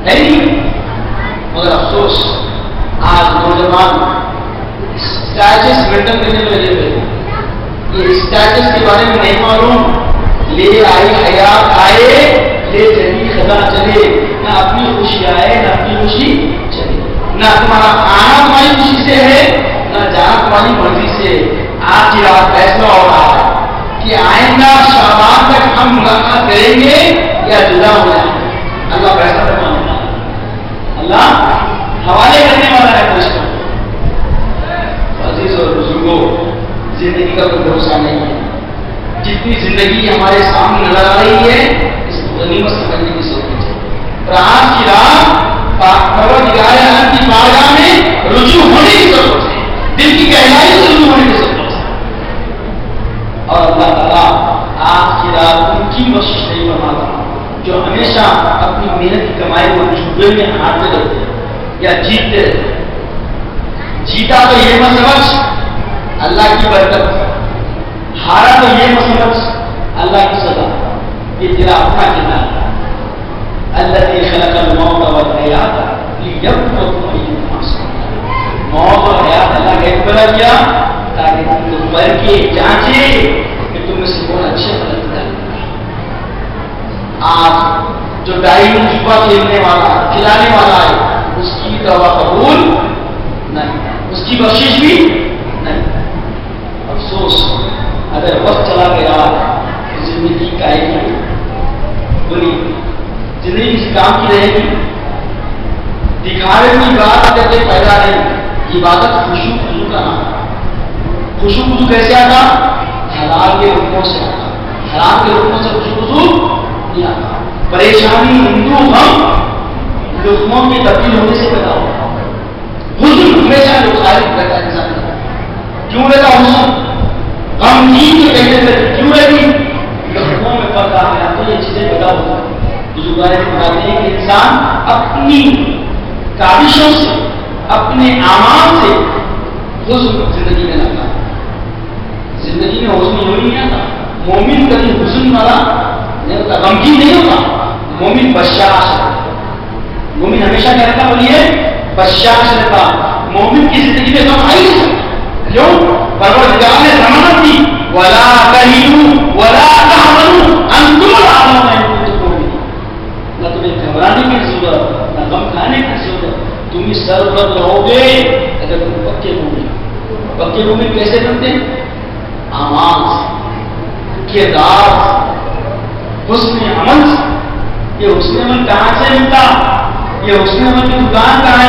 ہے نہیں. مگر افسوس آج نوجوان اسٹیٹس مینٹین کرنے میں لگے ہوئے. یہ اسٹیٹس کے بارے میں نہیں معلوم. لے آئی حیات آئے لے چلی خدا چلے. نہ اپنی خوشی آئے نہ اپنی خوشی چلے. نہ تمہارا آنا تمہاری خوشی سے ہے نہ جانا تمہاری مرضی سے. آج کی رات فیصلہ ہو رہا ہے کہ آئندہ شعبان تک ہم ملاقات کریں گے یا جدا ہو جائیں گے. اللہ فیصلہ کروانے والا ہے. اللہ حوالے کرنے والا ہے فیصلہ. عزیز اور بزرگوں زندگی کا کوئی بھروسہ نہیں ہے. جتنی زندگی ہمارے سامنے نظر آ رہی ہے اس کو غنیمت سمجھنے کی ضرورت ہے. اور آج کی رات پروردگار عالم کی بارگاہ میں رجوع ہونے کی ضرورت ہے. دل کی گہرائی سے رجوع ہونے کی ضرورت ہے. اور اللہ تعالیٰ آج کی رات ان کی بخشش نہیں فرماتا جو ہمیشہ اپنی محنت کی کمائی کو جھوٹے میں ہارتے رہتے یا جیتتے رہتے. جیتا تو یہ مت سمجھ اللہ کی برکت, ہارا تو یہ مت سمجھ اللہ کی سزا. یہ تیرا اپنا کردار ہے. الذی خلق الموت والحیات لیبلوکم ایکم احسن عملا. موت اور حیات اللہ نے پیدا کیا تاکہ تم کو پرکھے جانچے کہ تم میں سے کون اچھے غلط کرے. آج جو ڈائی میں جوا کھیلنے والا کھلانے والا ہے اس کی توبہ قبول نہیں, اس کی بخشش بھی نہیں. افسوس اگر وقت چلا گیا تو زندگی کا ایک بری زندگی کسی کام کی رہے گی. دکھاوے کی بات اگر پیدا نہیں. عبادت خوشو خوشو کا نام. خوشو خوشو کیسے آتا؟ حلال کے رکنوں سے آتا. حرام کے رکنوں سے خوشو خوشو نہیں آتا. پریشانی ہندو غم لقموں کی تبدیل ہونے سے پیدا ہوتا. حزن ہمیشہ جو خارج رہتا ہے انسان کا. کیوں رہتا حزن؟ غمگین کے کہنے سے کیوں رہتی؟ لقموں میں فرق آ گیا تو یہ چیزیں پیدا ہوتا ہے. بزرگان بتاتے ہیں کہ انسان اپنی کاوشوں سے اپنے اعمال سے حزن زندگی میں لاتا ہے. زندگی میں حزن یوں نہیں آتا. مومن کبھی حزن والا نہیں ہوتا, غمگین نہیں ہوتا. مومن بشاش رہتا. مومن ہمیشہ کیا رہتا بولیے بشاش رہتا. مومن کی زندگی میں غم آئی نہیں سکتا. کیوں؟ پروردگار نے ضمانت دی ولا تہنوا ولا تحزنوا انتم الاعلون ان کنتم مؤمنین. نہ تمہیں گھبرانے کی ضرورت نہ غم کھانے کی ضرورت. تم ہی سربلند رہو گے اگر تم پکے مومن. پکے مومن کیسے بنتے ہیں؟ اعمال سے, کردار سے, حسن عمل سے. یہ حسن عمل کہاں سے ملتا؟ یہ حسن عمل کی دکان کہاں